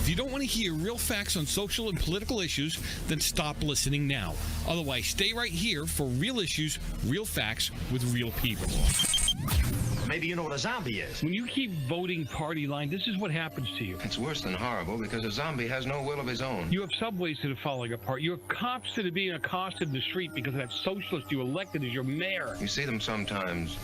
If you don't want to hear real facts on social and political issues, then stop listening now. Otherwise, stay right here for real issues, real facts with real people. Maybe you know what a zombie is. When you keep voting party line, this is what happens to you. It's worse than horrible because a zombie has no will of his own. You have subways that are falling apart. You have cops that are being accosted in the street because of that socialist you elected as your mayor. You see them sometimes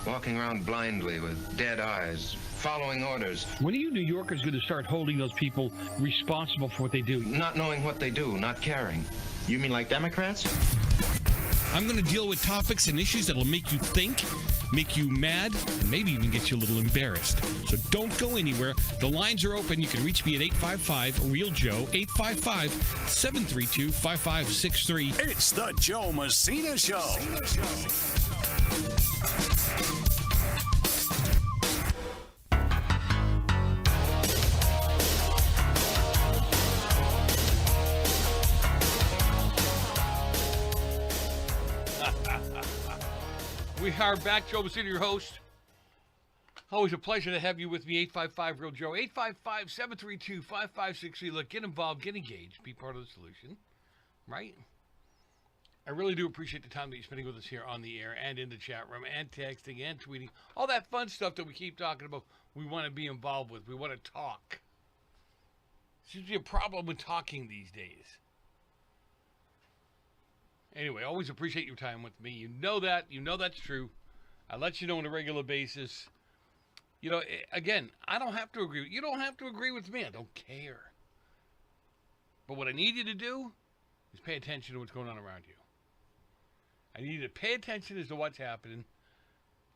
walking around blindly with dead eyes, following orders. When are you New Yorkers going to start holding those people responsible for what they do? Not knowing what they do, not caring. You mean like Democrats? I'm going to deal with topics and issues that will make you think, make you mad, and maybe even get you a little embarrassed. So don't go anywhere. The lines are open. You can reach me at 855-REAL-JOE, 855-732-5563. It's the Joe Messina Show. We are back. Joe Messina, your host. Always a pleasure to have you with me. 855-REAL-JOE, 855-732-5563. Look, get involved, get engaged, be part of the solution, right? I really do appreciate the time that you're spending with us here on the air and in the chat room and texting and tweeting. All that fun stuff that we keep talking about, we want to be involved with. We want to talk. Seems to be a problem with talking these days. Anyway, always appreciate your time with me. You know that. You know that's true. I let you know on a regular basis. You know, again, I don't have to agree. You don't have to agree with me. I don't care. But what I need you to do is pay attention to what's going on around you. I need you to pay attention as to what's happening.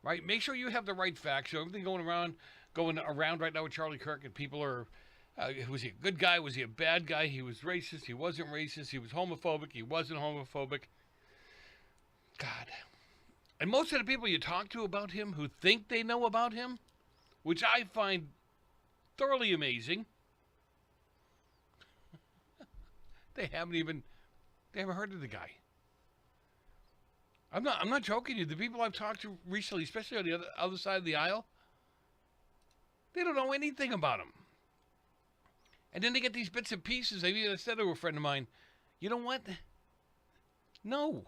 Right? Make sure you have the right facts. So everything going around right now with Charlie Kirk, and people are, was he a good guy? Was he a bad guy? He was racist. He wasn't racist. He was homophobic. He wasn't homophobic. God. And most of the people you talk to about him who think they know about him, which I find thoroughly amazing, they haven't heard of the guy. I'm not joking you. The people I've talked to recently, especially on the other side of the aisle, they don't know anything about him. And then they get these bits and pieces. I even said to a friend of mine, you know what? No.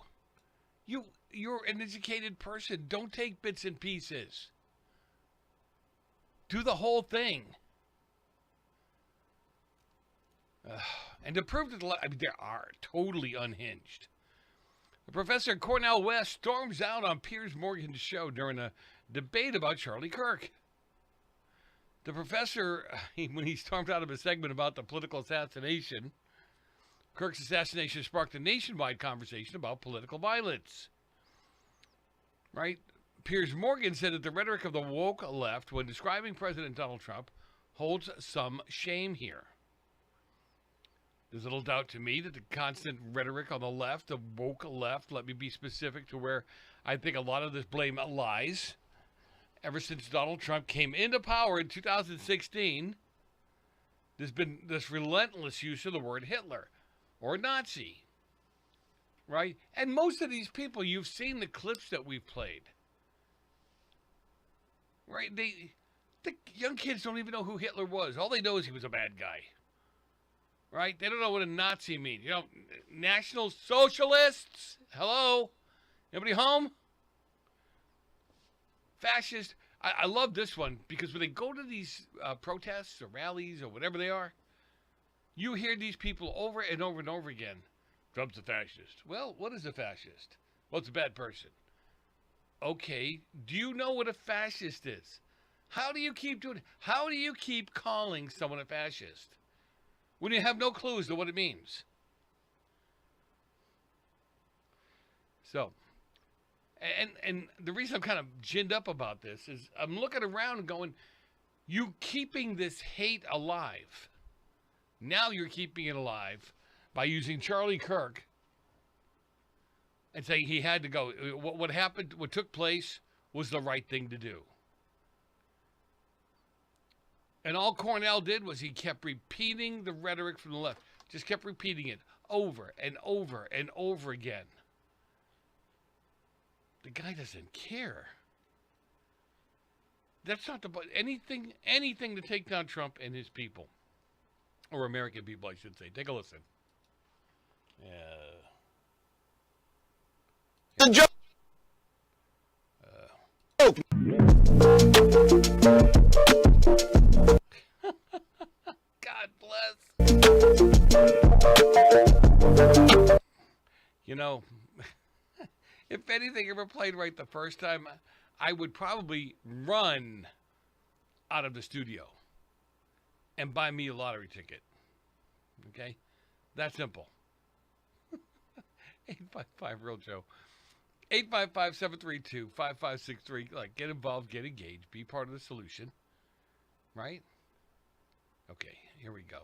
You're an educated person. Don't take bits and pieces. Do the whole thing. And to prove that they are totally unhinged. The professor at Cornell West storms out on Piers Morgan's show during a debate about Charlie Kirk. The professor, when he stormed out of a segment about the political assassination, Kirk's assassination sparked a nationwide conversation about political violence. Right? Piers Morgan said that the rhetoric of the woke left when describing President Donald Trump holds some shame here. There's little doubt to me that the constant rhetoric on the left, the woke left, let me be specific to where I think a lot of this blame lies. Ever since Donald Trump came into power in 2016, there's been this relentless use of the word Hitler or Nazi, right? And most of these people, you've seen the clips that we've played, right? The young kids don't even know who Hitler was. All they know is he was a bad guy, right? They don't know what a Nazi means. You know, National Socialists, hello? Anybody home? Fascist. I love this one because when they go to these protests or rallies or whatever they are, you hear these people over and over and over again. Trump's a fascist. Well, what is a fascist? Well, it's a bad person. Okay, do you know what a fascist is? How do you keep doing it? How do you keep calling someone a fascist when you have no clue as to what it means? So, and the reason I'm kind of ginned up about this is I'm looking around and going, you keeping this hate alive. Now you're keeping it alive by using Charlie Kirk and saying he had to go. What happened, what took place was the right thing to do. And all Cornell did was he kept repeating the rhetoric from the left. Just kept repeating it over and over and over again. The guy doesn't care. That's not anything to take down Trump and his people. Or American people, I should say. Take a listen. The joke. God bless. You know, if anything ever played right the first time, I would probably run out of the studio and buy me a lottery ticket. Okay? That simple. 855 Real Joe. 855-732-5563. Like, get involved, get engaged, be part of the solution. Right? Okay, here we go.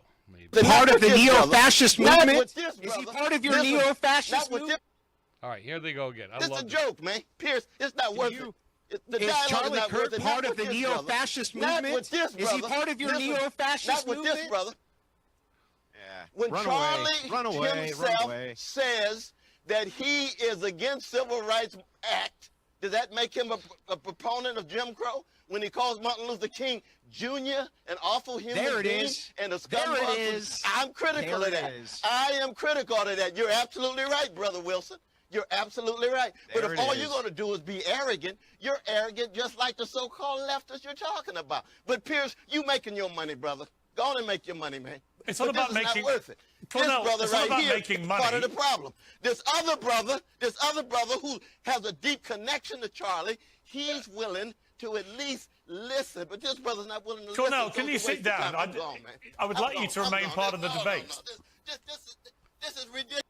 Part of the neo-fascist movement? Is Is he part of your neo-fascist movement? All right, here they go again. I This love is a joke, man. Pierce, it's not worth it. The Is dialogue Charlie is not worth Kirk it. part Not of the with this, neo-fascist brother. movement? Not with this, brother. Is he part of your Listen, neo-fascist not with movement? this, brother. Yeah. When Run Charlie away, himself says that he is against Civil Rights Act, does that make him a proponent of Jim Crow? When he calls Martin Luther King Jr. an awful human There it being is. and a There scumbag? it is. I'm critical There of it that. is. I am critical of that. You're absolutely right, Brother Wilson. You're absolutely right. There But if it all is. you're going to do is be arrogant, you're arrogant just like the so-called leftists you're talking about. But Pierce, you making your money, brother. Go on and make your money, man. It's all But about this is making. not worth it. Cornell, This brother it's all right about here making is money. part of the problem. This other brother who has a deep connection to Charlie, he's willing to at least listen. But this brother's not willing to Cornell, listen. can you sit down? I'm gone, man. I would I'm like you gone. to I'm remain gone. part of the No, no, debate. no. This is ridiculous.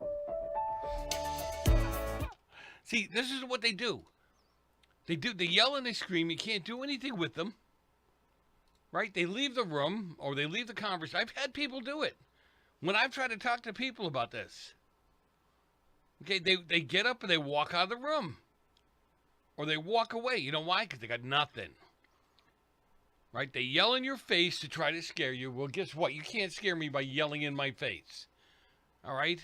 See, this is what they do. They yell and they scream. You can't do anything with them. Right? They leave the room or they leave the conversation. I've had people do it. When I've tried to talk to people about this. Okay, they get up and they walk out of the room. Or they walk away. You know why? Because they got nothing. Right? They yell in your face to try to scare you. Well, guess what? You can't scare me by yelling in my face. All right?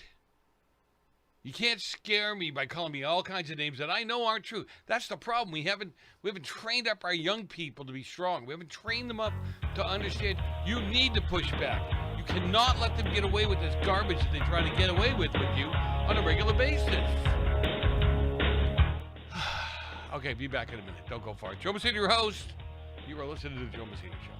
You can't scare me by calling me all kinds of names that I know aren't true. That's the problem. We haven't trained up our young people to be strong. We haven't trained them up to understand you need to push back. You cannot let them get away with this garbage that they try to get away with you on a regular basis. Okay, be back in a minute. Don't go far. Joe Messina, your host. You are listening to the Joe Messina Show.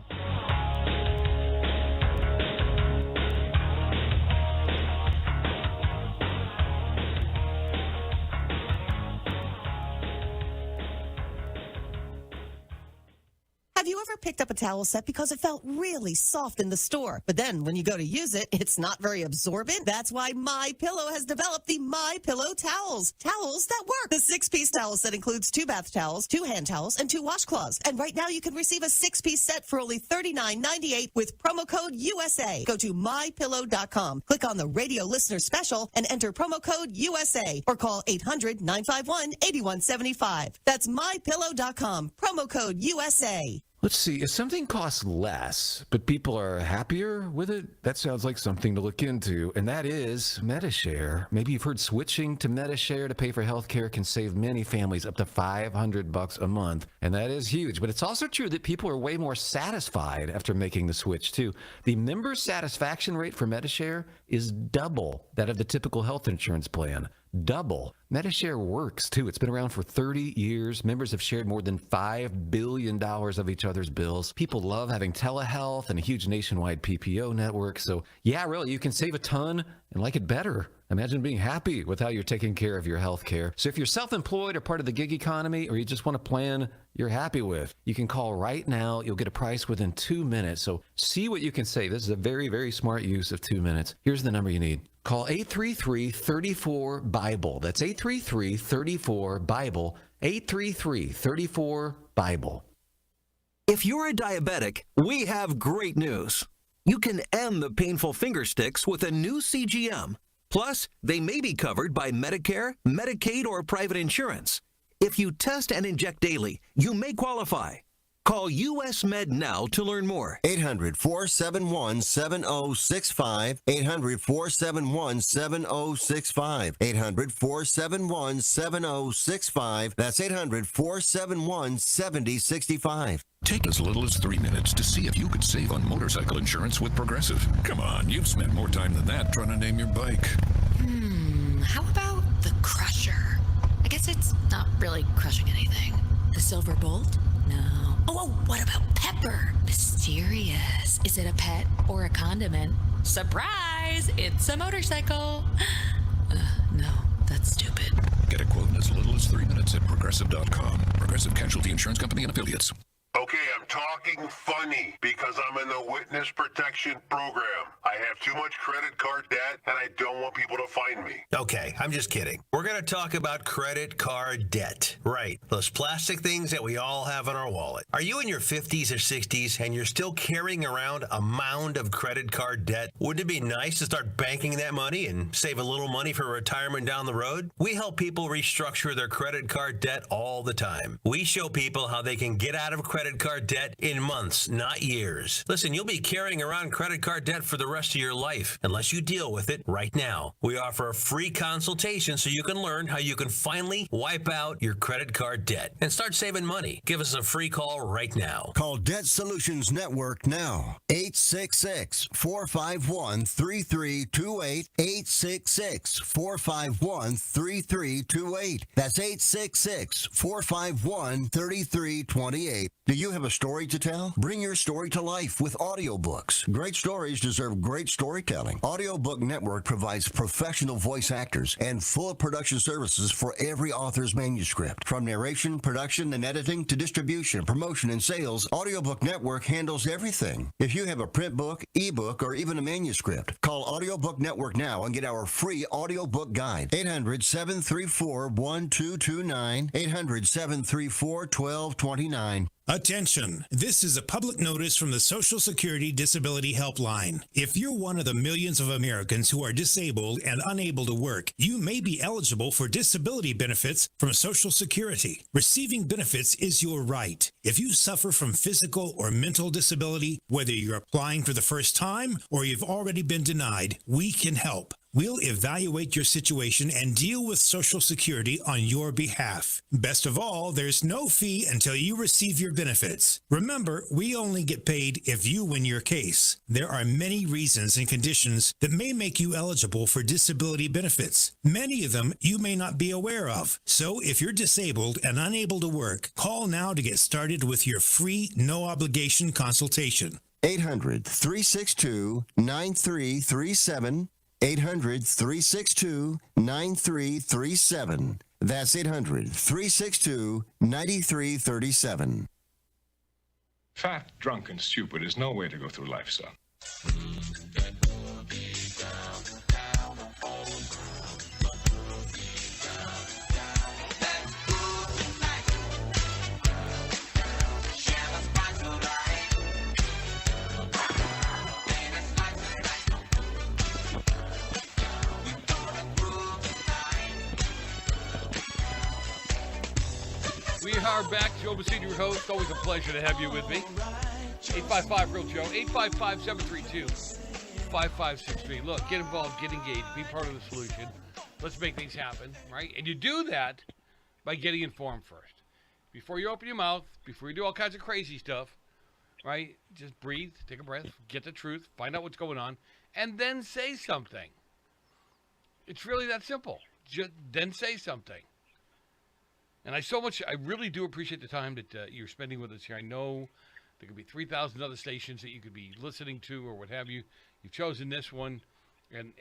Have you ever picked up a towel set because it felt really soft in the store, but then when you go to use it, it's not very absorbent? That's why MyPillow has developed the MyPillow towels. Towels that work. The 6-piece towel set includes 2 bath towels, 2 hand towels, and 2 washcloths. And right now you can receive a 6-piece set for only $39.98 with promo code USA. Go to MyPillow.com, click on the radio listener special, and enter promo code USA, or call 800-951-8175. That's MyPillow.com, promo code USA. Let's see, if something costs less, but people are happier with it, that sounds like something to look into, and that is MediShare. Maybe you've heard switching to MediShare to pay for healthcare can save many families up to $500 a month, and that is huge. But it's also true that people are way more satisfied after making the switch, too. The member satisfaction rate for MediShare is double that of the typical health insurance plan. Double. MediShare works, too. It's been around for 30 years. Members have shared more than $5 billion of each other's bills. People love having telehealth and a huge nationwide PPO network. So, yeah, really, you can save a ton and like it better. Imagine being happy with how you're taking care of your health care. So if you're self-employed or part of the gig economy, or you just want a plan you're happy with, you can call right now. You'll get a price within 2 minutes. So see what you can save. This is a very, very smart use of 2 minutes. Here's the number you need. Call 833-34-BIBLE. That's 833-34-BIBLE. 833-34-BIBLE. If you're a diabetic, we have great news. You can end the painful finger sticks with a new CGM. Plus, they may be covered by Medicare, Medicaid, or private insurance. If you test and inject daily, you may qualify. Call US Med now to learn more. 800-471-7065. 800-471-7065. 800-471-7065. That's 800-471-7065. Take as little as 3 minutes to see if you could save on motorcycle insurance with Progressive. Come on, you've spent more time than that trying to name your bike. How about the Crusher? I guess it's not really crushing anything. The Silver Bolt? No. Oh, what about Pepper? Mysterious. Is it a pet or a condiment? Surprise! It's a motorcycle. No, that's stupid. Get a quote in as little as 3 minutes at Progressive.com. Progressive Casualty Insurance Company and Affiliates. Okay, I'm talking funny because I'm in the witness protection program. I have too much credit card debt and I don't want people to find me. Okay, I'm just kidding. We're going to talk about credit card debt. Right, those plastic things that we all have in our wallet. Are you in your 50s or 60s and you're still carrying around a mound of credit card debt? Wouldn't it be nice to start banking that money and save a little money for retirement down the road? We help people restructure their credit card debt all the time. We show people how they can get out of credit card debt in months, not years. Listen, you'll be carrying around credit card debt for the rest of your life unless you deal with it right now. We offer a free consultation so you can learn how you can finally wipe out your credit card debt and start saving money. Give us a free call right now. Call Debt Solutions Network now. 866-451-3328. 866-451-3328. That's 866-451-3328. Do you have a story to tell? Bring your story to life with audiobooks. Great stories deserve great storytelling. Audiobook Network provides professional voice actors and full production services for every author's manuscript. From narration, production, and editing to distribution, promotion, and sales, Audiobook Network handles everything. If you have a print book, ebook, or even a manuscript, call Audiobook Network now and get our free audiobook guide. 800-734-1229. 800-734-1229. Attention! This is a public notice from the Social Security Disability Helpline. If you're one of the millions of Americans who are disabled and unable to work, you may be eligible for disability benefits from Social Security. Receiving benefits is your right. If you suffer from physical or mental disability, whether you're applying for the first time or you've already been denied, we can help. We'll evaluate your situation and deal with Social Security on your behalf. Best of all, there's no fee until you receive your benefits. Remember, we only get paid if you win your case. There are many reasons and conditions that may make you eligible for disability benefits. Many of them you may not be aware of. So if you're disabled and unable to work, call now to get started with your free, no-obligation consultation. 800-362-9337. 800-362-9337. That's 800-362-9337. Fat, drunk, and stupid is no way to go through life, son. We are back. Joe Messina, your host. Always a pleasure to have you with me. 855-REAL-JOE. 855-732-5563. Look, get involved, get engaged, be part of the solution. Let's make things happen, right? And you do that by getting informed first. Before you open your mouth, before you do all kinds of crazy stuff, right? Just breathe, take a breath, get the truth, find out what's going on, and then say something. It's really that simple. Just then say something. And I really do appreciate the time that you're spending with us here. I know there could be 3,000 other stations that you could be listening to or what have you. You've chosen this one, and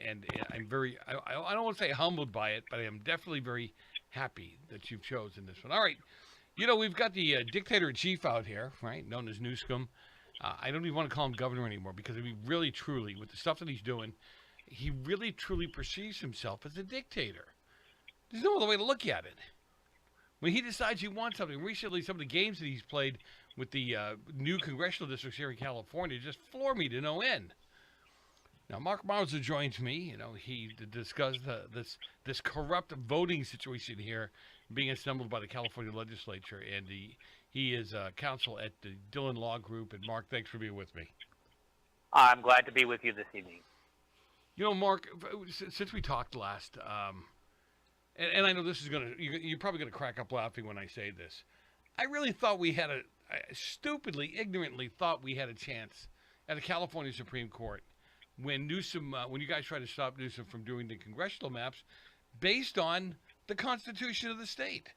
I'm very, I don't want to say humbled by it, but I am definitely very happy that you've chosen this one. All right. You know, we've got the dictator-in-chief out here, right, known as Newscum. I don't even want to call him governor anymore because, I mean, really, truly, with the stuff that he's doing, he really, truly perceives himself as a dictator. There's no other way to look at it. When he decides he wants something, recently some of the games that he's played with the new congressional districts here in California just floor me to no end. Now, Mark Meuser joins me. You know, he discussed this corrupt voting situation here being assembled by the California Legislature, and he is counsel at the Dhillon Law Group. And Mark, thanks for being with me. I'm glad to be with you this evening. You know, Mark, since we talked last. And I know this is you're probably going to crack up laughing when I say this. I really thought we had stupidly, ignorantly thought we had a chance at the California Supreme Court when Newsom, when you guys tried to stop Newsom from doing the congressional maps based on the Constitution of the state.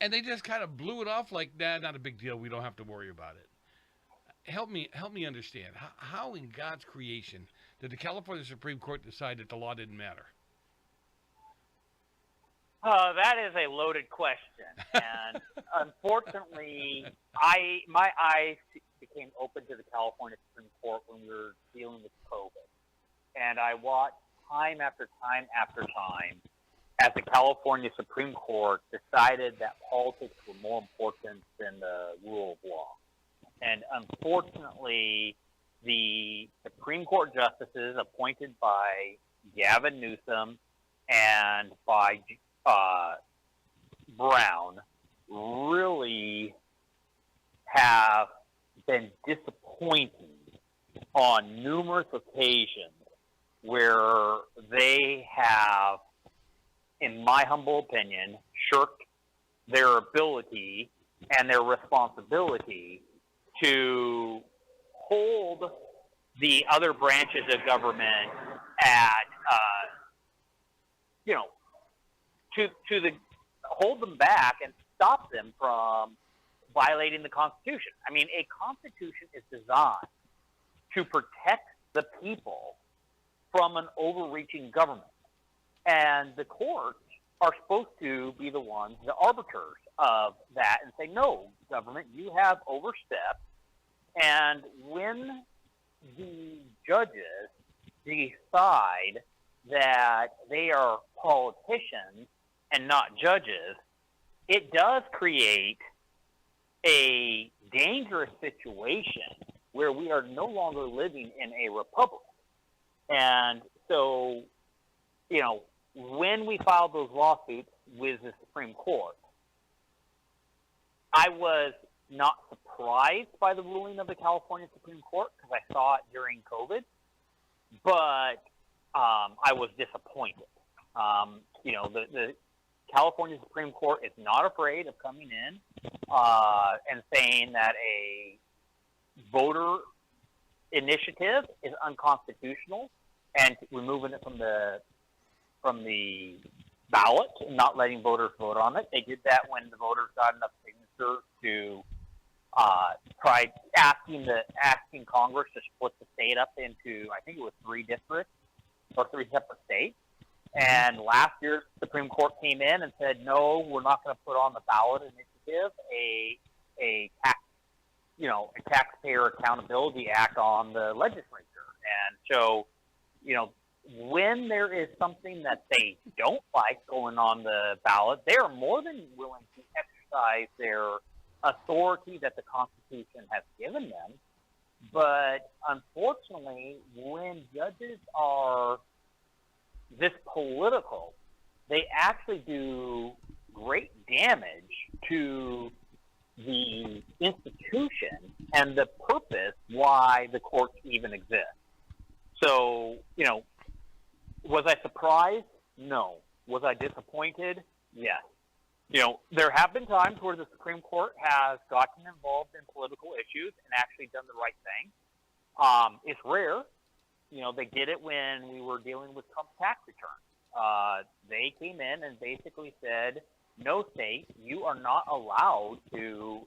And they just kind of blew it off like, nah, not a big deal. We don't have to worry about it. Help me understand. How in God's creation did the California Supreme Court decide that the law didn't matter? That is a loaded question. And unfortunately, my eyes became open to the California Supreme Court when we were dealing with COVID. And I watched time after time after time as the California Supreme Court decided that politics were more important than the rule of law. And unfortunately, the Supreme Court justices appointed by Gavin Newsom and by Brown really have been disappointing on numerous occasions where they have, in my humble opinion, shirked their ability and their responsibility to hold the other branches of government at, hold them back and stop them from violating the Constitution. I mean, a Constitution is designed to protect the people from an overreaching government. And the courts are supposed to be the ones, the arbiters of that, and say, no, government, you have overstepped. And when the judges decide that they are politicians and not judges, it does create a dangerous situation where we are no longer living in a republic. And so, when we filed those lawsuits with the Supreme Court, I was not surprised by the ruling of the California Supreme Court because I saw it during COVID, but I was disappointed. The California Supreme Court is not afraid of coming in and saying that a voter initiative is unconstitutional and removing it from the ballot and not letting voters vote on it. They did that when the voters got enough signatures to try asking Congress to split the state up into, I think it was 3 districts or 3 separate states. And last year, the Supreme Court came in and said, no, we're not going to put on the ballot initiative a taxpayer accountability act on the legislature. And so, when there is something that they don't like going on the ballot, they are more than willing to exercise their authority that the Constitution has given them. But unfortunately, when judges are this political, they actually do great damage to the institution and the purpose why the courts even exist. So, was I surprised? No. Was I disappointed? Yes. There have been times where the Supreme Court has gotten involved in political issues and actually done the right thing. It's rare. They did it when we were dealing with Trump's tax returns. They came in and basically said, no state, you are not allowed to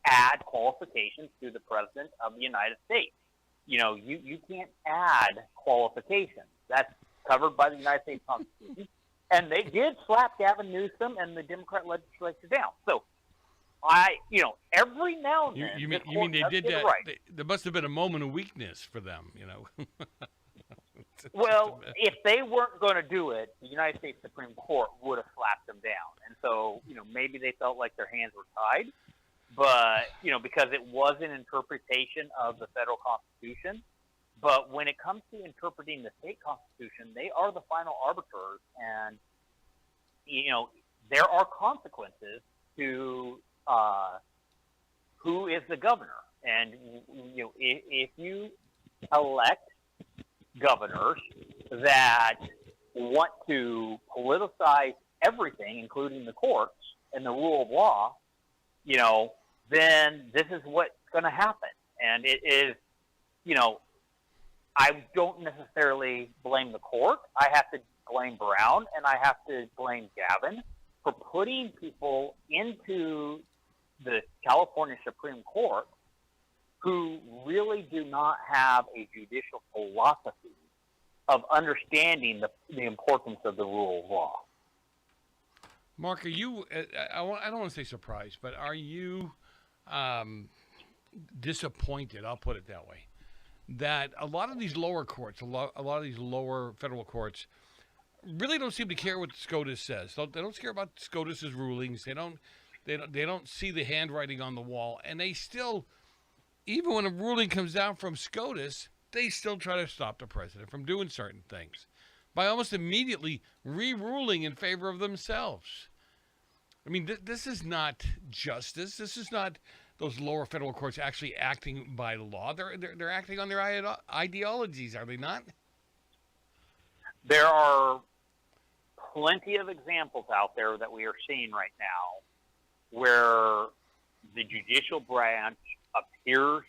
add qualifications to the President of the United States. You can't add qualifications. That's covered by the United States Constitution. And they did slap Gavin Newsom and the Democrat legislature down. So, every now and then... You mean they did that? Right. There must have been a moment of weakness for them, Well, if they weren't going to do it, the United States Supreme Court would have slapped them down. And so, maybe they felt like their hands were tied. But, because it was an interpretation of the federal Constitution. But when it comes to interpreting the state Constitution, they are the final arbiters. And, there are consequences to who is the governor. And, if you elect governors that want to politicize everything, including the courts and the rule of law, then this is what's going to happen. And it is, I don't necessarily blame the court. I have to blame Brown, and I have to blame Gavin for putting people into the California Supreme Court who really do not have a judicial philosophy of understanding the importance of the rule of law. Mark, are you, I don't want to say surprised, but are you disappointed, I'll put it that way, that a lot of these lower courts, a lot of these lower federal courts really don't seem to care what SCOTUS says. They don't care about SCOTUS's rulings. They don't see the handwriting on the wall, and they still, even when a ruling comes down from SCOTUS, they still try to stop the president from doing certain things by almost immediately re-ruling in favor of themselves. I mean, this is not justice. This is not those lower federal courts actually acting by law. They're acting on their ideologies, are they not? There are plenty of examples out there that we are seeing right now where the judicial branch appears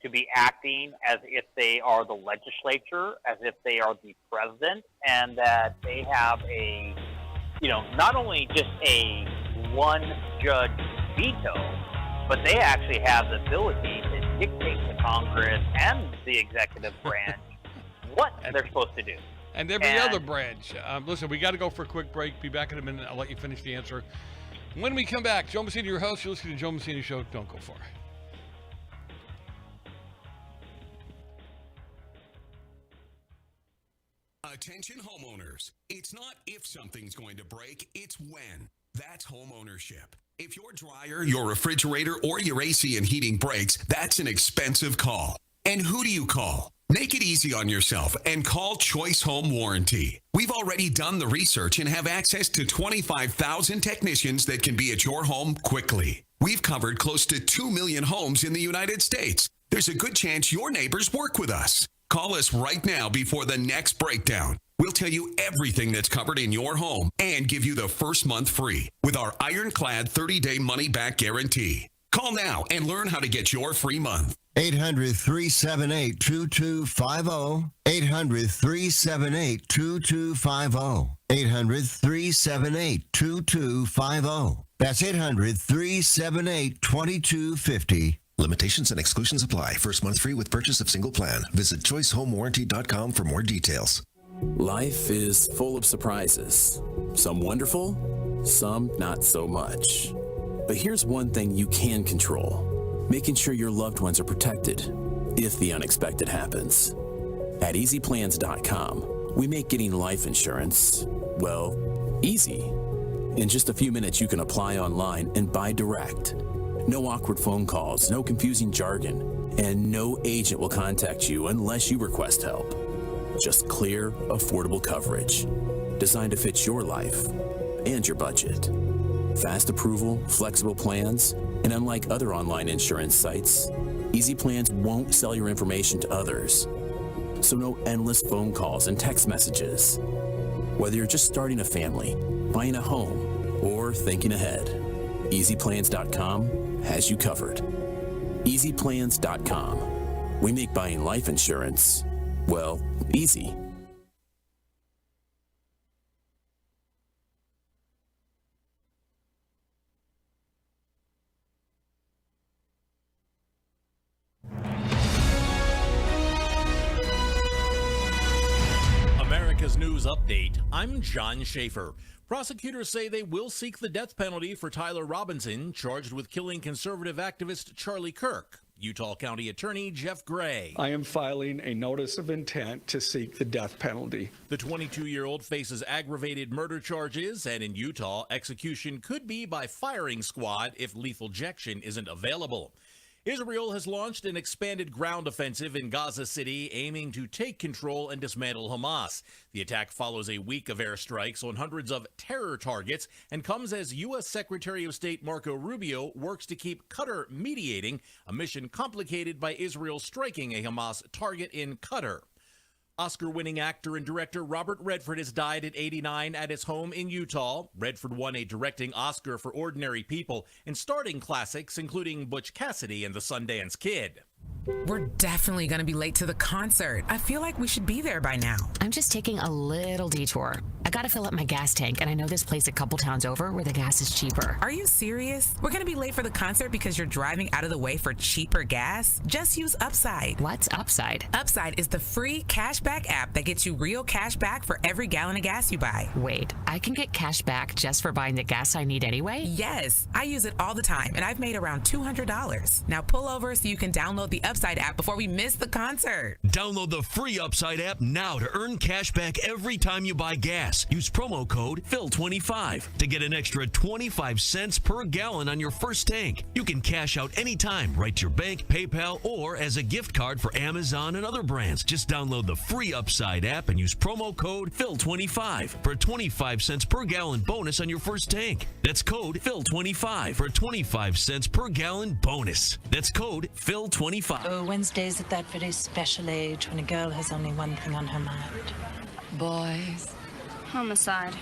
to be acting as if they are the legislature, as if they are the president, and that they have a, not only just a one-judge veto, but they actually have the ability to dictate to Congress and the executive branch what they're supposed to do. And every other branch. Listen, we got to go for a quick break. Be back in a minute. I'll let you finish the answer. When we come back, Joe Messina, your host. You're listening to Joe Messina Show. Don't go far. Attention homeowners. It's not if something's going to break, it's when. That's homeownership. If your dryer, your refrigerator, or your AC and heating breaks, that's an expensive call. And who do you call? Make it easy on yourself and call Choice Home Warranty. We've already done the research and have access to 25,000 technicians that can be at your home quickly. We've covered close to 2 million homes in the United States. There's a good chance your neighbors work with us. Call us right now before the next breakdown. We'll tell you everything that's covered in your home and give you the first month free with our ironclad 30-day money-back guarantee. Call now and learn how to get your free month. 800-378-2250. 800-378-2250. 800-378-2250. That's 800-378-2250. Limitations and exclusions apply. First month free with purchase of single plan. Visit choicehomewarranty.com for more details. Life is full of surprises. Some wonderful, some not so much. But here's one thing you can control: making sure your loved ones are protected if the unexpected happens. At easyplans.com, we make getting life insurance, well, easy. In just a few minutes, you can apply online and buy direct. No awkward phone calls, no confusing jargon, and no agent will contact you unless you request help. Just clear, affordable coverage, designed to fit your life and your budget. Fast approval, flexible plans, and unlike other online insurance sites, Easy Plans won't sell your information to others. So no endless phone calls and text messages. Whether you're just starting a family, buying a home, or thinking ahead, EasyPlans.com has you covered. EasyPlans.com. We make buying life insurance, well, easy. America's News Update. I'm John Schaefer. Prosecutors say they will seek the death penalty for Tyler Robinson, charged with killing conservative activist Charlie Kirk. Utah County Attorney Jeff Gray. I am filing a notice of intent to seek the death penalty. The 22-year-old faces aggravated murder charges, and in Utah, execution could be by firing squad if lethal injection isn't available. Israel has launched an expanded ground offensive in Gaza City, aiming to take control and dismantle Hamas. The attack follows a week of airstrikes on hundreds of terror targets and comes as U.S. Secretary of State Marco Rubio works to keep Qatar mediating, a mission complicated by Israel striking a Hamas target in Qatar. Oscar-winning actor and director Robert Redford has died at 89 at his home in Utah. Redford won a directing Oscar for Ordinary People and starring classics including Butch Cassidy and the Sundance Kid. We're definitely going to be late to the concert. I feel like we should be there by now. I'm just taking a little detour. I gotta fill up my gas tank, and I know this place a couple towns over where the gas is cheaper. Are you serious? We're going to be late for the concert because you're driving out of the way for cheaper gas? Just use Upside. What's Upside? Upside is the free cashback app that gets you real cash back for every gallon of gas you buy. Wait, I can get cash back just for buying the gas I need anyway? Yes, I use it all the time, and I've made around $200. Now pull over so you can download the Upside app before we miss the concert. Download the free Upside app now to earn cash back every time you buy gas. Use promo code PHIL25 to get an extra 25 cents per gallon on your first tank. You can cash out anytime right to your bank, PayPal, or as a gift card for Amazon and other brands. Just download the free Upside app and use promo code PHIL25 for a 25 cents per gallon bonus on your first tank. That's code PHIL25 for a 25 cents per gallon bonus. That's code PHIL25. Oh, Wednesday's at that very special age when a girl has only one thing on her mind. Boys. Homicide.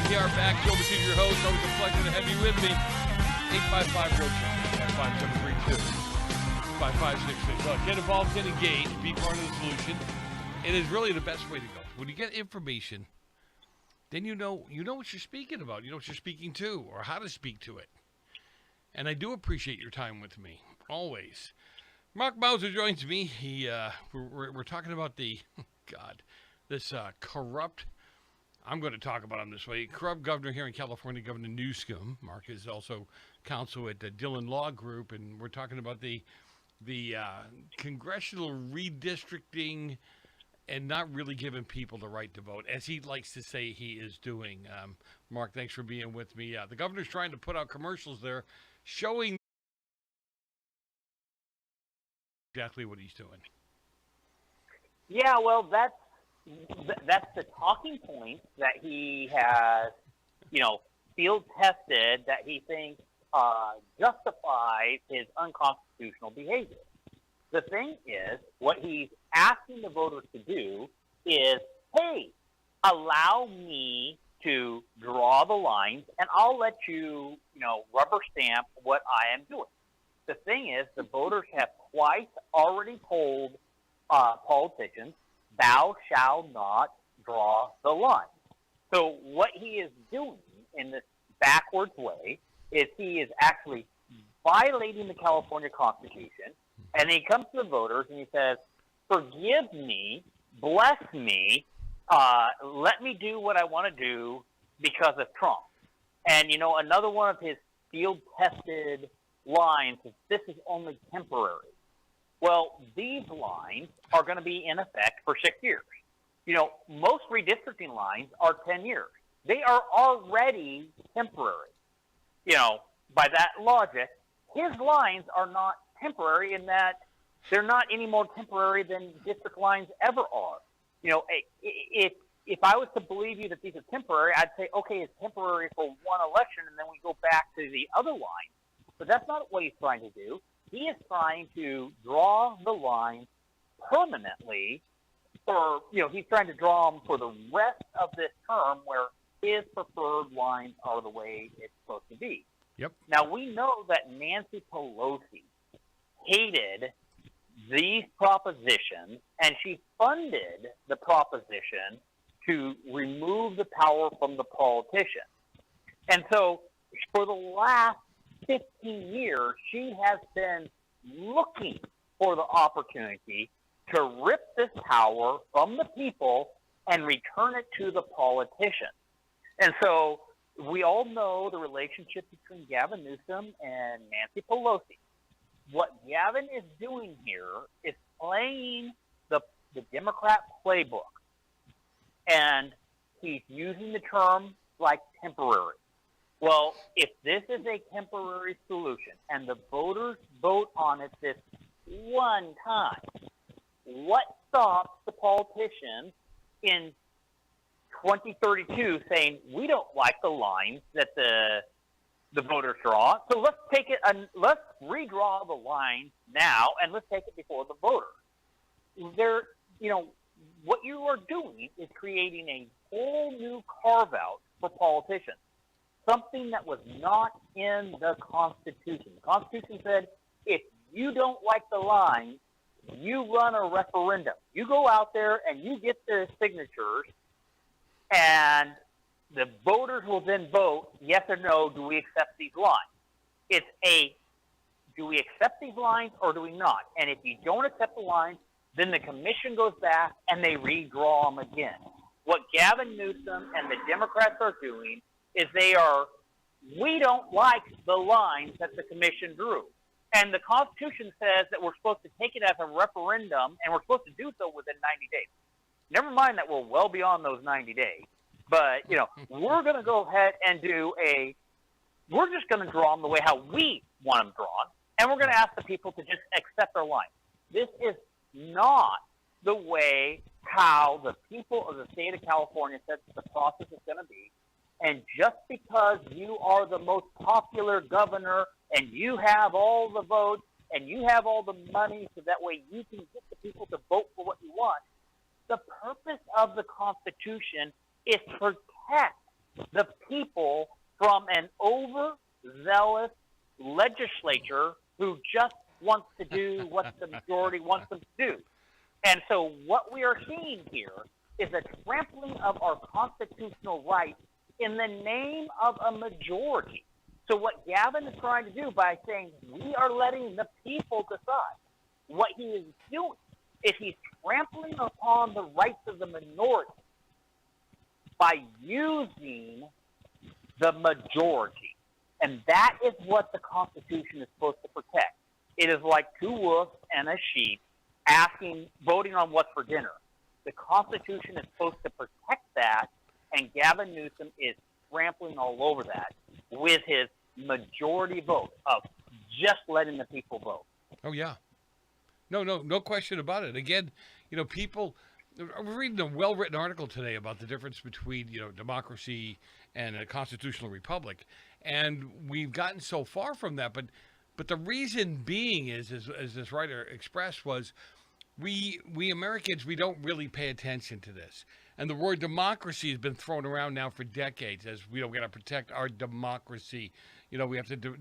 We are back. Joe Messina, your host. Always a pleasure to have you with me. 855-ROAD-5732. 5566. Look, get involved, get engaged, be part of the solution. It is really the best way to go. When you get information, then you know what you're speaking about. You know what you're speaking to or how to speak to it. And I do appreciate your time with me, always. Mark Meuser joins me. We're talking about this corrupt, I'm going to talk about him this way, corrupt governor here in California, Governor Newscum. Mark is also counsel at the Dhillon Law Group, and we're talking about the congressional redistricting and not really giving people the right to vote, as he likes to say he is doing. Mark, thanks for being with me. The governor's trying to put out commercials there showing exactly what he's doing. Yeah, well, that's the talking point that he has, field tested that he thinks justifies his unconstitutional behavior. The thing is, what he's asking the voters to do is, hey, allow me to draw the lines, and I'll let you, rubber stamp what I am doing. The thing is, the voters have twice already told politicians, thou shalt not draw the line. So what he is doing in this backwards way is he is actually violating the California Constitution. And he comes to the voters and he says, forgive me, bless me, let me do what I want to do because of Trump. And, another one of his field-tested lines is, this is only temporary. Well, these lines are going to be in effect for 6 years. Most redistricting lines are 10 years. They are already temporary. By that logic, his lines are not temporary in that they're not any more temporary than district lines ever are. If I was to believe you that these are temporary, I'd say, okay, it's temporary for one election, and then we go back to the other line. But that's not what he's trying to do. He is trying to draw the line permanently he's trying to draw them for the rest of this term where his preferred lines are the way it's supposed to be. Yep. Now, we know that Nancy Pelosi hated these propositions, and she funded the proposition to remove the power from the politician. And so for the last 15 years, she has been looking for the opportunity to rip this power from the people and return it to the politicians. And so we all know the relationship between Gavin Newsom and Nancy Pelosi. What Gavin is doing here is playing the Democrat playbook. And he's using the term like temporary. Well, if this is a temporary solution and the voters vote on it this one time, what stops the politicians in 2032 saying, we don't like the lines that the voters draw, so let's take it and let's redraw the line now, and let's take it before the voters. There, what you are doing is creating a whole new carve-out for politicians, something that was not in the Constitution. The Constitution said, if you don't like the line, you run a referendum. You go out there and you get the signatures, and the voters will then vote yes or no, do we accept these lines? It's do we accept these lines or do we not? And if you don't accept the lines, then the commission goes back and they redraw them again. What Gavin Newsom and the Democrats are doing is we don't like the lines that the commission drew. And the Constitution says that we're supposed to take it as a referendum, and we're supposed to do so within 90 days. Never mind that we're well beyond those 90 days. But, we're going to go ahead and we're just going to draw them the way how we want them drawn, and we're going to ask the people to just accept our line. This is not the way how the people of the state of California said the process is going to be. And just because you are the most popular governor and you have all the votes and you have all the money so that way you can get the people to vote for what you want, the purpose of the Constitution is to protect the people from an overzealous legislature who just wants to do what the majority wants them to do. And so what we are seeing here is a trampling of our constitutional rights in the name of a majority. So what Gavin is trying to do by saying we are letting the people decide, what he is doing is he's trampling upon the rights of the minority by using the majority. And that is what the Constitution is supposed to protect. It is like two wolves and a sheep voting on what's for dinner. The Constitution is supposed to protect that, and Gavin Newsom is trampling all over that with his majority vote of just letting the people vote. Oh, yeah. No question about it. Again, people, we're reading a well-written article today about the difference between, democracy and a constitutional republic. And we've gotten so far from that. But the reason being is, as this writer expressed, was we Americans, we don't really pay attention to this. And the word democracy has been thrown around now for decades as we got to protect our democracy. We have to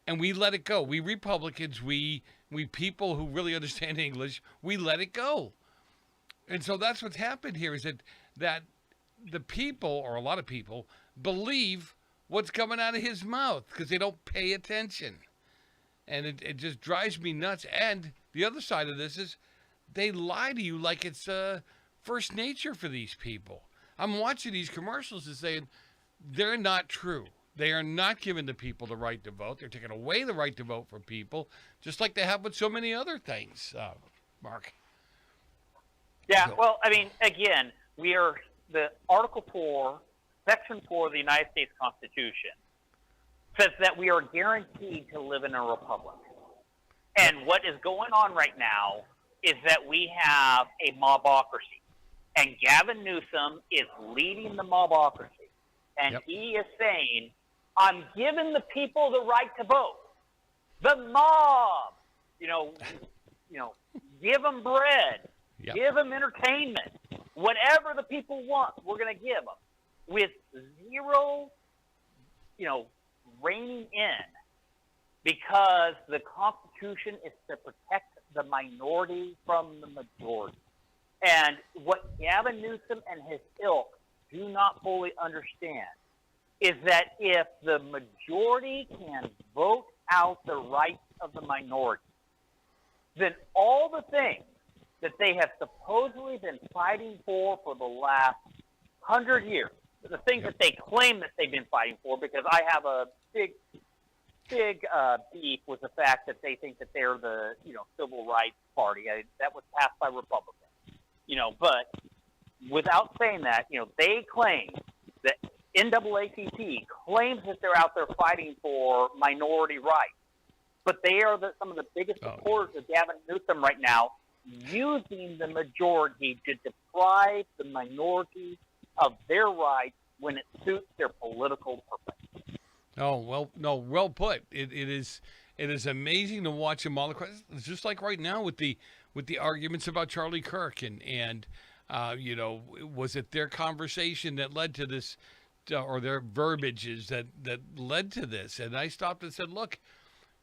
and we let it go. We Republicans, we people who really understand English, we let it go. And so that's what's happened here is that the people, or a lot of people, believe what's coming out of his mouth because they don't pay attention. And it just drives me nuts. And the other side of this is they lie to you like it's first nature for these people. I'm watching these commercials and saying they're not true. They are not giving the people the right to vote. They're taking away the right to vote from people, just like they have with so many other things, Mark. Yeah, well, I mean, again, we are the Article 4, Section 4 of the United States Constitution says that we are guaranteed to live in a republic. And what is going on right now is that we have a mobocracy. And Gavin Newsom is leading the mobocracy. And he is saying, I'm giving the people the right to vote. The mob, give them bread, give them entertainment, whatever the people want, we're going to give them. With zero, reining in, because the Constitution is to protect the minority from the majority. And what Gavin Newsom and his ilk do not fully understand is that if the majority can vote out the rights of the minority, then all the things that they have supposedly been fighting for the last 100 years, the things that they claim that they've been fighting for, because I have a big beef with the fact that they think that they're the civil rights party. That was passed by Republicans. But without saying that, they claim that NAACP claims that they're out there fighting for minority rights. But they are some of the biggest supporters of Gavin Newsom right now, using the majority to deprive the minority of their rights when it suits their political purpose. Oh, well, no, well put. It is amazing to watch them all across. It's just like right now with the arguments about Charlie Kirk and was it their conversation that led to this, or their verbiages that led to this? And I stopped and said, look,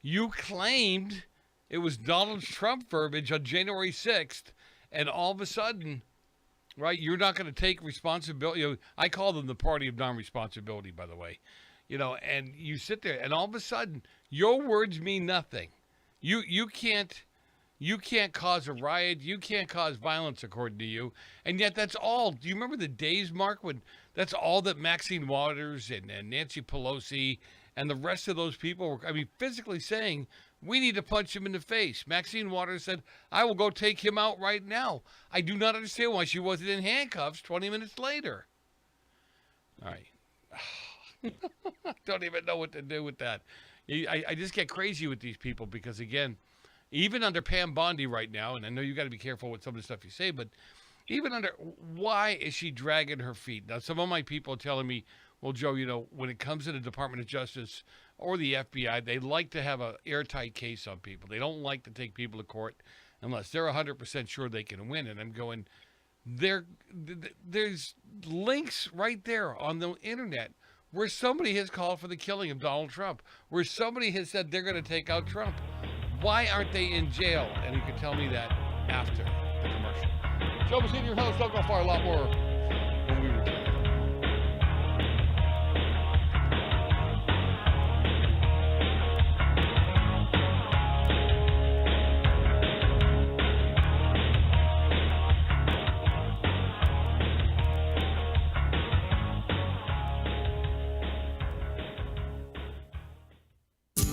you claimed it was Donald Trump verbiage on January 6th, and all of a sudden, right, you're not going to take responsibility. I call them the party of non-responsibility, by the way. And you sit there, and all of a sudden, your words mean nothing. You can't cause a riot. You can't cause violence, according to you. And yet, that's all. Do you remember the days, Mark, when that's all that Maxine Waters and Nancy Pelosi and the rest of those people were, physically saying, we need to punch him in the face. Maxine Waters said, I will go take him out right now. I do not understand why she wasn't in handcuffs 20 minutes later. All right. I don't even know what to do with that. I just get crazy with these people because, again, even under Pam Bondi right now, and I know you got to be careful with some of the stuff you say, but even under, why is she dragging her feet? Now, some of my people are telling me, well, Joe, when it comes to the Department of Justice or the FBI, they like to have an airtight case on people. They don't like to take people to court unless they're 100% sure they can win. And I'm going, there's links right there on the internet where somebody has called for the killing of Donald Trump, where somebody has said they're going to take out Trump. Why aren't they in jail? And you can tell me that after the commercial. Joe Messina, your host. Don't go far. A lot more when we return.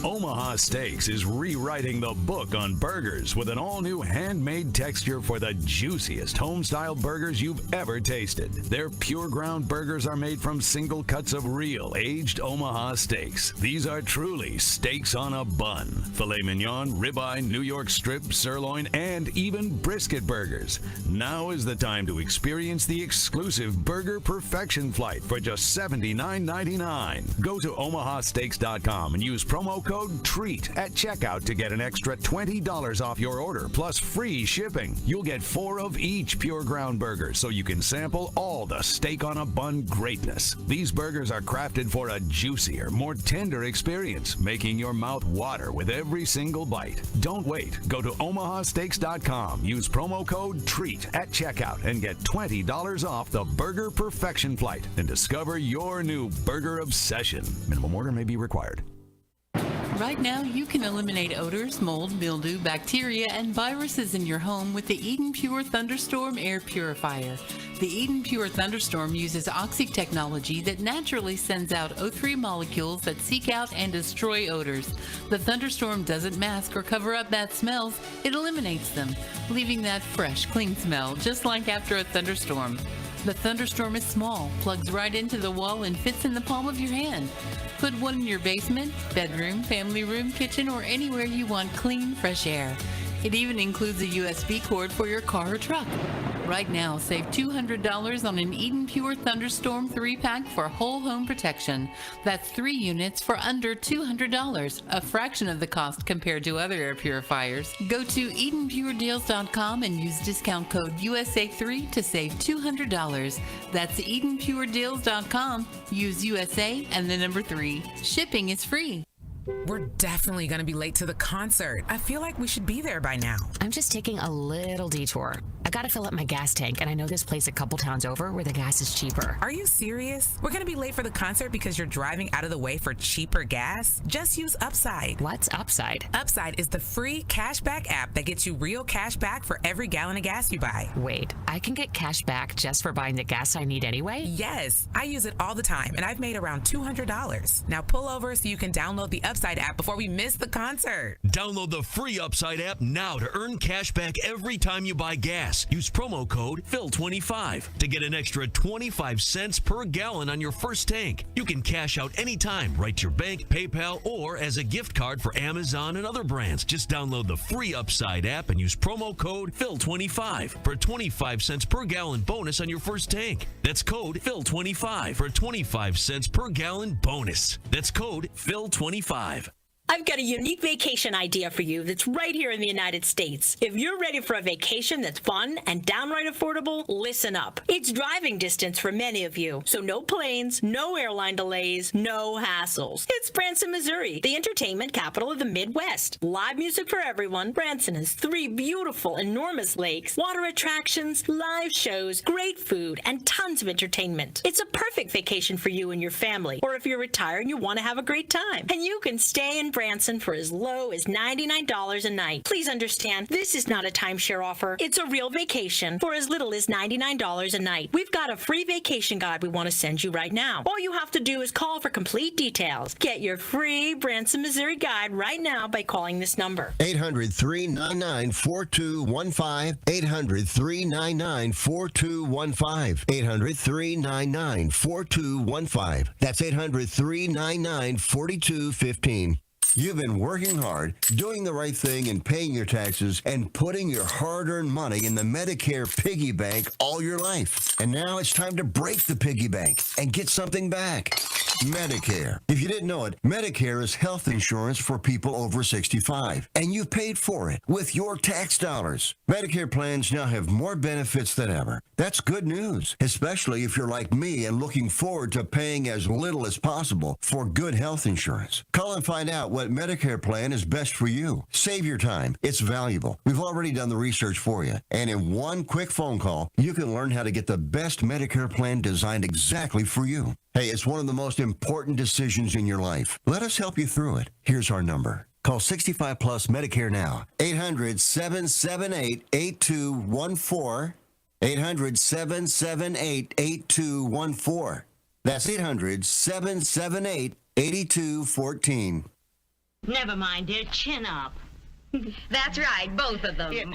Omaha Steaks is rewriting the book on burgers with an all-new handmade texture for the juiciest home-style burgers you've ever tasted. Their pure ground burgers are made from single cuts of real, aged Omaha steaks. These are truly steaks on a bun. Filet mignon, ribeye, New York strip, sirloin, and even brisket burgers. Now is the time to experience the exclusive Burger Perfection Flight for just $79.99. Go to omahasteaks.com and use promo code TREAT at checkout to get an extra $20 off your order, plus free shipping. You'll get 4 of each pure ground burger so you can sample all the steak on a bun greatness. These burgers are crafted for a juicier, more tender experience, making your mouth water with every single bite. Don't wait. Go to omahasteaks.com. Use promo code TREAT at checkout and get $20 off the Burger Perfection Flight and discover your new burger obsession. Minimum order may be required. Right now, you can eliminate odors, mold, mildew, bacteria, and viruses in your home with the Eden Pure Thunderstorm Air Purifier. The Eden Pure Thunderstorm uses oxy technology that naturally sends out O3 molecules that seek out and destroy odors. The Thunderstorm doesn't mask or cover up bad smells, it eliminates them, leaving that fresh, clean smell, just like after a thunderstorm. The Thunderstorm is small, plugs right into the wall, and fits in the palm of your hand. Put one in your basement, bedroom, family room, kitchen, or anywhere you want clean, fresh air. It even includes a USB cord for your car or truck. Right now, save $200 on an Eden Pure Thunderstorm 3-pack for whole home protection. That's 3 units for under $200, a fraction of the cost compared to other air purifiers. Go to EdenPureDeals.com and use discount code USA3 to save $200. That's EdenPureDeals.com. Use USA and the number 3. Shipping is free. We're definitely going to be late to the concert. I feel like we should be there by now. I'm just taking a little detour. I gotta fill up my gas tank, and I know this place a couple towns over where the gas is cheaper. Are you serious? We're gonna be late for the concert because you're driving out of the way for cheaper gas? Just use Upside. What's Upside? Upside is the free cashback app that gets you real cash back for every gallon of gas you buy. Wait, I can get cash back just for buying the gas I need anyway? Yes, I use it all the time, and I've made around $200. Now pull over so you can download the Upside app before we miss the concert. Download the free Upside app now to earn cash back every time you buy gas. gas. Use promo code PHIL25 to get an extra 25 cents per gallon on your first tank. You can cash out anytime right to your bank, PayPal, or as a gift card for Amazon and other brands. Just download the free Upside app and use promo code PHIL25 for a 25 cents per gallon bonus on your first tank. That's code PHIL25 for a 25 cents per gallon bonus. That's code PHIL25. I've got a unique vacation idea for you that's right here in the United States. If you're ready for a vacation that's fun and downright affordable, listen up. It's driving distance for many of you, so no planes, no airline delays, no hassles. It's Branson, Missouri, the entertainment capital of the Midwest. Live music for everyone. Branson has 3 beautiful, enormous lakes, water attractions, live shows, great food, and tons of entertainment. It's a perfect vacation for you and your family, or if you're retired and you want to have a great time. And you can stay in Branson for as low as $99 a night. Please understand, this is not a timeshare offer. It's a real vacation for as little as $99 a night. We've got a free vacation guide we want to send you right now. All you have to do is call for complete details. Get your free Branson, Missouri guide right now by calling this number. 800-399-4215. 800-399-4215. 800-399-4215. That's 800-399-4215. You've been working hard, doing the right thing, and paying your taxes, and putting your hard-earned money in the Medicare piggy bank all your life. And now it's time to break the piggy bank and get something back. Medicare. If you didn't know it, Medicare is health insurance for people over 65, and you've paid for it with your tax dollars. Medicare plans now have more benefits than ever. That's good news, especially if you're like me and looking forward to paying as little as possible for good health insurance. Call and find out what Medicare plan is best for you. Save your time. It's valuable. We've already done the research for you, and in one quick phone call, you can learn how to get the best Medicare plan designed exactly for you. Hey, it's one of the most important decisions in your life. Let us help you through it. Here's our number. Call 65 Plus Medicare now. 800-778-8214. 800-778-8214. That's 800-778-8214. Never mind, dear. Chin up. That's right, both of them. Yeah.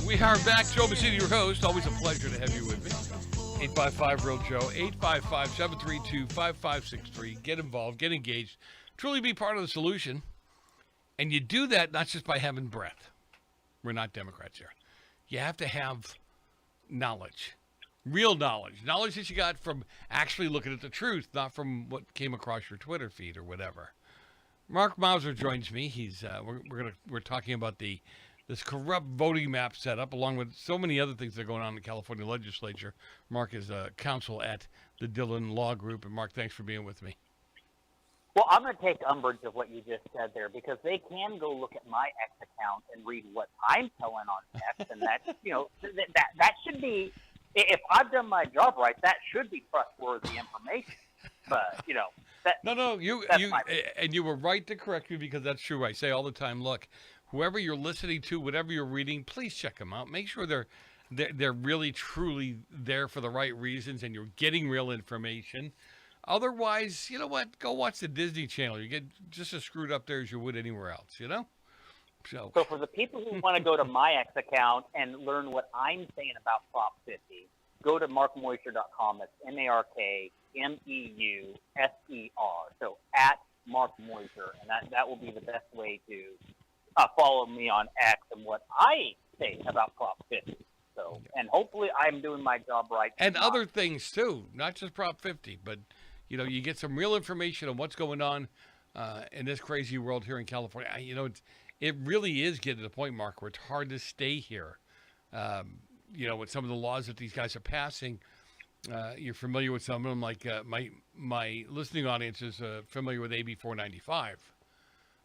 We are back. Joe Messina, your host. Always a pleasure to have you with me. 855-REAL-JOE, 855-732-5563. Get involved, get engaged, truly be part of the solution. And you do that not just by having breath. We're not Democrats here. You have to have knowledge, real knowledge that you got from actually looking at the truth, not from what came across your Twitter feed or whatever. Mark Meuser joins me. He's we're talking about this corrupt voting map setup, along with so many other things that are going on in the California Legislature. Mark is a counsel at the Dhillon Law Group. And Mark, thanks for being with me. Well, I'm going to take umbrage of what you just said there, because they can go look at my X account and read what I'm telling on X, and that, that should be, if I've done my job right, that should be trustworthy information. But, you were right to correct me, because that's true. I say all the time, look, whoever you're listening to, whatever you're reading, please check them out. Make sure they're really, truly there for the right reasons and you're getting real information. Otherwise, you know what? Go watch the Disney Channel. You get just as screwed up there as you would anywhere else, So for the people who want to go to my X account and learn what I'm saying about Prop 50, go to markmeuser.com. That's MarkMeuser. So at Mark Meuser. And that will be the best way to follow me on X and what I say about Prop 50. So, and hopefully I'm doing my job right. And other things too, not just Prop 50, but you get some real information on what's going on in this crazy world here in California. It really is getting to the point, Mark, where it's hard to stay here. With some of the laws that these guys are passing, you're familiar with some of them. Like my listening audience is familiar with AB 495.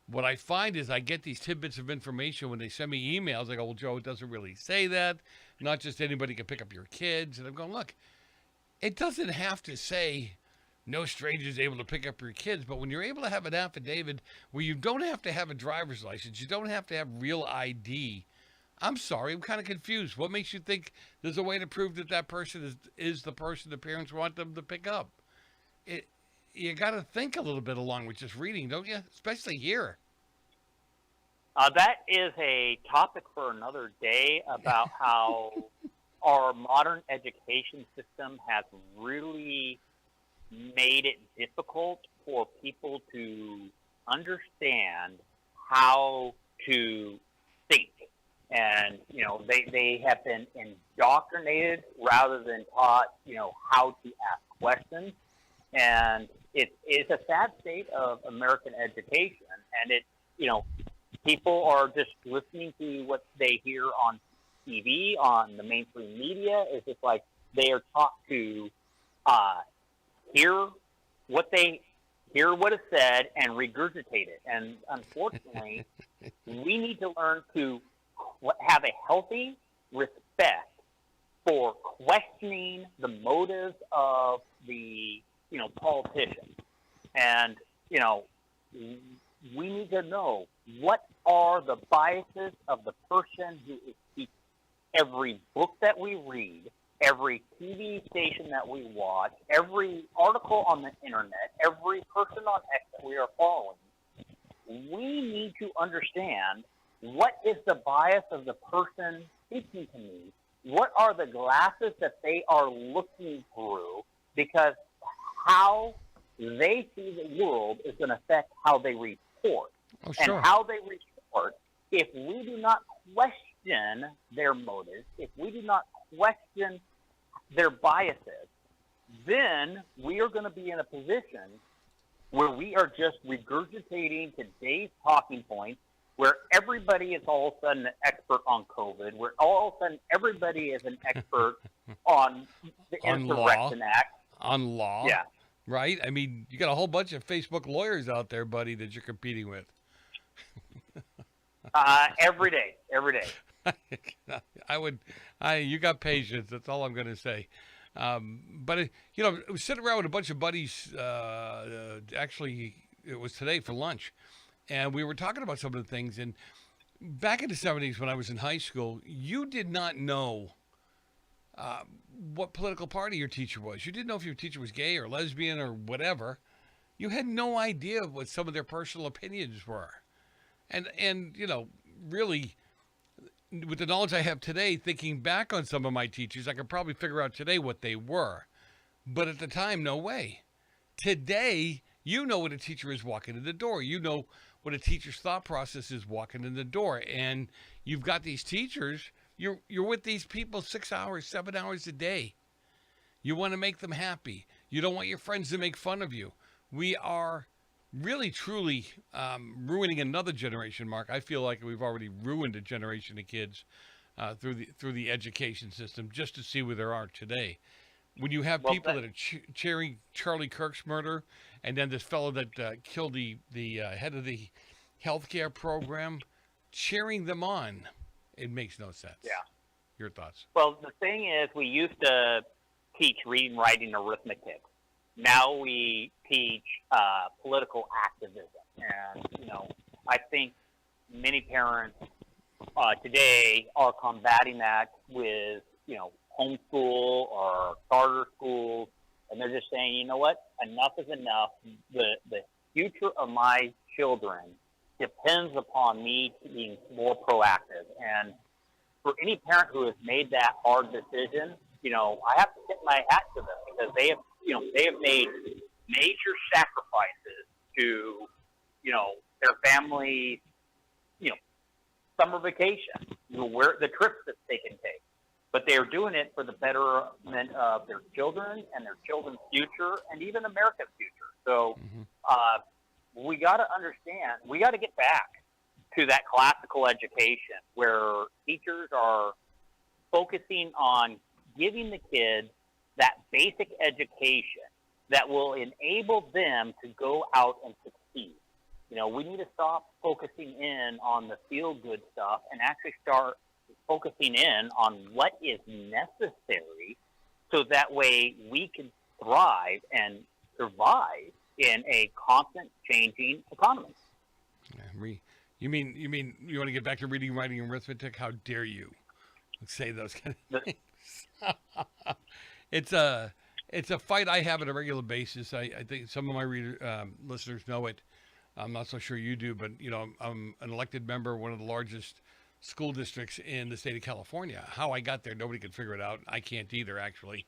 What I find is I get these tidbits of information when they send me emails. I go, well, Joe, it doesn't really say that. Not just anybody can pick up your kids. And I'm going, look, it doesn't have to say no stranger is able to pick up your kids. But when you're able to have an affidavit where you don't have to have a driver's license, you don't have to have real ID, I'm sorry, I'm kind of confused. What makes you think there's a way to prove that that person is the person the parents want them to pick up? You got to think a little bit along with just reading, don't you? Especially here. That is a topic for another day about how our modern education system has really made it difficult for people to understand how to think. And, they have been indoctrinated rather than taught, how to ask questions. And it's a sad state of American education. And people are just listening to what they hear on TV, on the mainstream media. It's just like they are taught to hear what is said and regurgitate it. And unfortunately, we need to learn to have a healthy respect for questioning the motives of the politicians. And we need to know what are the biases of the person who is speaking. Every book that we read, every TV station that we watch, every article on the internet, every person on X that we are following, we need to understand what is the bias of the person speaking to me? What are the glasses that they are looking through? Because how they see the world is going to affect how they report. Oh, sure. And how they report, if we do not question their motives, if we do not question their biases, then we are going to be in a position where we are just regurgitating today's talking points, where everybody is all of a sudden an expert on COVID, where all of a sudden everybody is an expert on the Insurrection Act. On law. Yeah. Right? I mean, you got a whole bunch of Facebook lawyers out there, buddy, that you're competing with. Every day. You got patience. That's all I'm going to say. But, I was sitting around with a bunch of buddies. Actually, it was today for lunch. And we were talking about some of the things. And back in the 70s when I was in high school, you did not know what political party your teacher was. You didn't know if your teacher was gay or lesbian or whatever. You had no idea what some of their personal opinions were. And really, with the knowledge I have today, thinking back on some of my teachers, I could probably figure out today what they were. But at the time, no way. Today, you know what a teacher is walking in the door. You know what a teacher's thought process is walking in the door. And you've got these teachers, you're with these people 6 hours, 7 hours a day. You want to make them happy. You don't want your friends to make fun of you. We are really, truly ruining another generation, Mark. I feel like we've already ruined a generation of kids through the education system just to see where they are today. When you have people that are cheering Charlie Kirk's murder, and then this fellow that killed the head of the healthcare program, cheering them on, it makes no sense. Yeah. Your thoughts? Well, the thing is, we used to teach reading, writing, arithmetic. Now we teach political activism. And, I think many parents today are combating that with, homeschool or charter schools, and they're just saying, you know what, enough is enough. The future of my children depends upon me being more proactive. And for any parent who has made that hard decision, I have to tip my hat to them, because they have made major sacrifices to, their family, summer vacation, where the trips that they can take. But they are doing it for the betterment of their children and their children's future, and even America's future. So we got to understand, we got to get back to that classical education where teachers are focusing on giving the kids that basic education that will enable them to go out and succeed. We need to stop focusing in on the feel-good stuff and actually start focusing in on what is necessary, so that way we can thrive and survive in a constant changing economy. You mean you want to get back to reading, writing, and arithmetic? How dare you say those kind of things? It's a fight I have on a regular basis. I think some of my listeners know it. I'm not so sure you do, but I'm an elected member of one of the largest school districts in the state of California. How I got there, nobody could figure it out. I can't either, actually.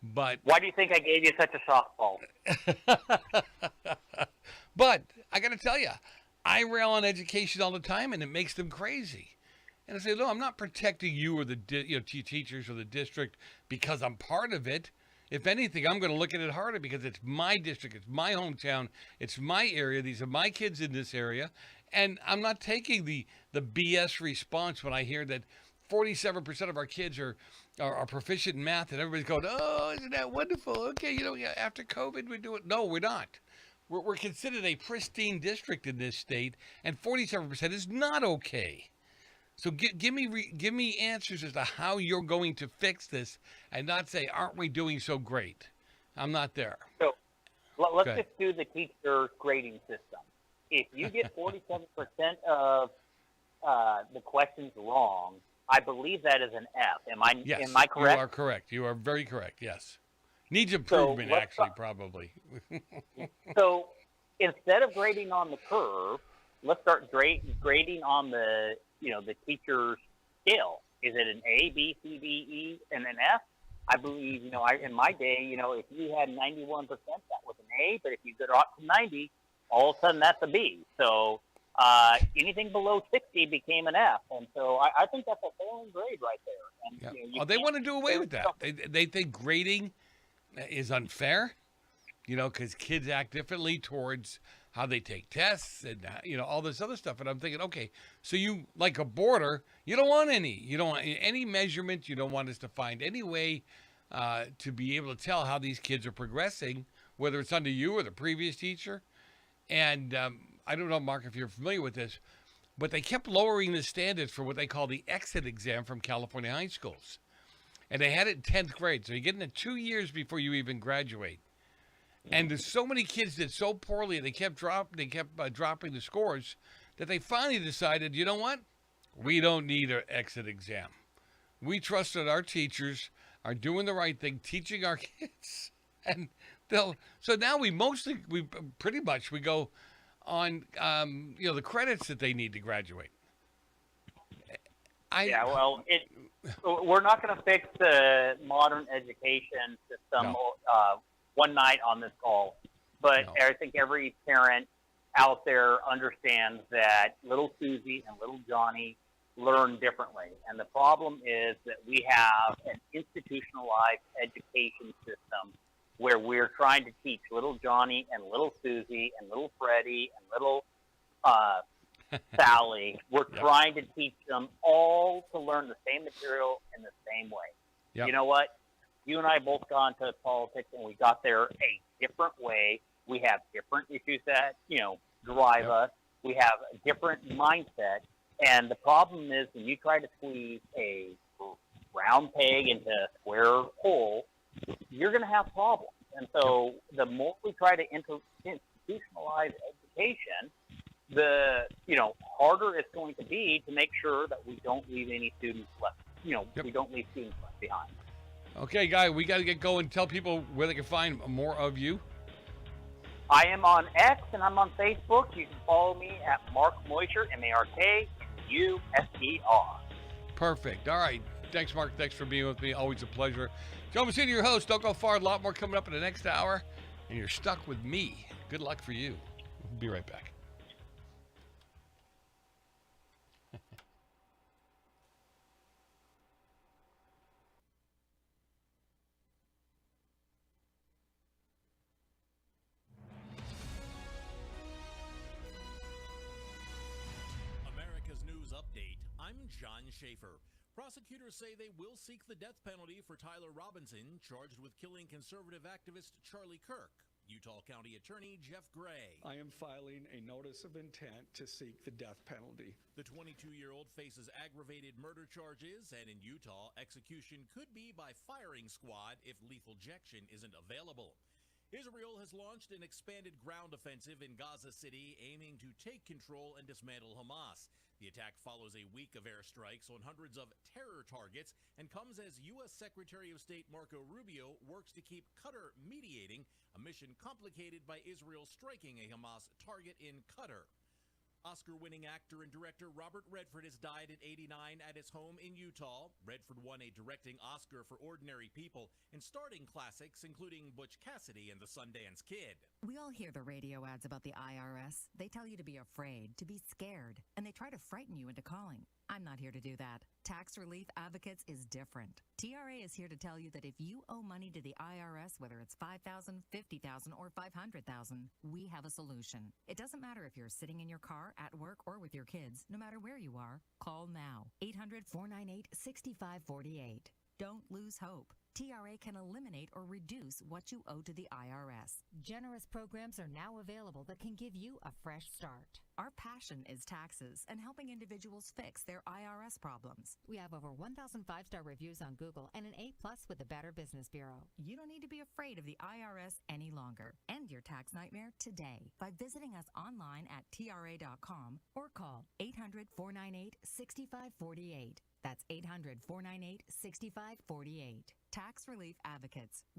But why do you think I gave you such a softball? But I got to tell you, I rail on education all the time, and it makes them crazy. And I say, no, I'm not protecting you or the teachers or the district because I'm part of it. If anything, I'm going to look at it harder because it's my district, it's my hometown, it's my area. These are my kids in this area, and I'm not taking the BS response when I hear that 47% of our kids are proficient in math, and everybody's going, "Oh, isn't that wonderful? Okay, after COVID, we do it." No, we're not. We're considered a pristine district in this state, and 47% is not okay. So give me answers as to how you're going to fix this, and not say, "Aren't we doing so great?" I'm not there. So let's just do the teacher grading system. If you get 47% of the questions wrong, I believe that is an F. Am I correct? You are correct. You are very correct. Yes. Needs improvement, actually, probably. So instead of grading on the curve, let's start grading on the teacher's scale. Is it an A, B, C, D, E, and an F? I believe, in my day, if you had 91%, that was an A, but if you got up to 90, all of a sudden that's a B. So anything below 60 became an F. And so I think that's a failing grade right there. And, they want to do away with that. They think grading is unfair, because kids act differently towards how they take tests and, all this other stuff. And I'm thinking, okay, so you, like a boarder, you don't want any. You don't want any measurement. You don't want us to find any way to be able to tell how these kids are progressing, whether it's under you or the previous teacher. And I don't know, Mark, if you're familiar with this, but they kept lowering the standards for what they call the exit exam from California high schools. And they had it in 10th grade. So you're getting it 2 years before you even graduate. And there's so many kids did so poorly, they kept dropping the scores, that they finally decided, you know what? We don't need an exit exam. We trust that our teachers are doing the right thing, teaching our kids. And so now we pretty much go on, the credits that they need to graduate. We're not going to fix the modern education system one night on this call, but I think every parent out there understands that little Susie and little Johnny learn differently. And the problem is that we have an institutionalized education system where we're trying to teach little Johnny and little Susie and little Freddie and little Sally. We're trying to teach them all to learn the same material in the same way. Yep. You know what? You and I both got into politics, and we got there a different way. We have different issues that, drive us. We have a different mindset. And the problem is when you try to squeeze a round peg into a square hole, you're going to have problems. And so the more we try to institutionalize education, the harder it's going to be to make sure that we don't leave any students left. We don't leave students left behind. Okay, Guy, we got to get going. Tell people where they can find more of you. I am on X and I'm on Facebook. You can follow me at Mark Meuser, MarkMuser. Perfect. All right. Thanks, Mark. Thanks for being with me. Always a pleasure. Joe Messina, your host. Don't go far. A lot more coming up in the next hour. And you're stuck with me. Good luck for you. We'll be right back. Schaefer. Prosecutors say they will seek the death penalty for Tyler Robinson, charged with killing conservative activist Charlie Kirk. Utah County Attorney Jeff Gray. I am filing a notice of intent to seek the death penalty. The 22-year-old faces aggravated murder charges, and in Utah, execution could be by firing squad if lethal injection isn't available. Israel has launched an expanded ground offensive in Gaza City, aiming to take control and dismantle Hamas. The attack follows a week of airstrikes on hundreds of terror targets and comes as U.S. Secretary of State Marco Rubio works to keep Qatar mediating, a mission complicated by Israel striking a Hamas target in Qatar. Oscar-winning actor and director Robert Redford has died at 89 at his home in Utah. Redford won a directing Oscar for Ordinary People and starring classics including Butch Cassidy and The Sundance Kid. We all hear the radio ads about the IRS. They tell you to be afraid, to be scared, and they try to frighten you into calling. I'm not here to do that. Tax Relief Advocates is different. TRA is here to tell you that if you owe money to the IRS, whether it's $5,000, $50,000, or $500,000, we have a solution. It doesn't matter if you're sitting in your car, at work, or with your kids. No matter where you are, call now. 800-498-6548. Don't lose hope. TRA can eliminate or reduce what you owe to the IRS. Generous programs are now available that can give you a fresh start. Our passion is taxes and helping individuals fix their IRS problems. We have over 1,000 5-star reviews on Google and an A+ with the Better Business Bureau. You don't need to be afraid of the IRS any longer. End your tax nightmare today by visiting us online at TRA.com or call 800-498-6548. That's 800-498-6548. Tax Relief Advocates.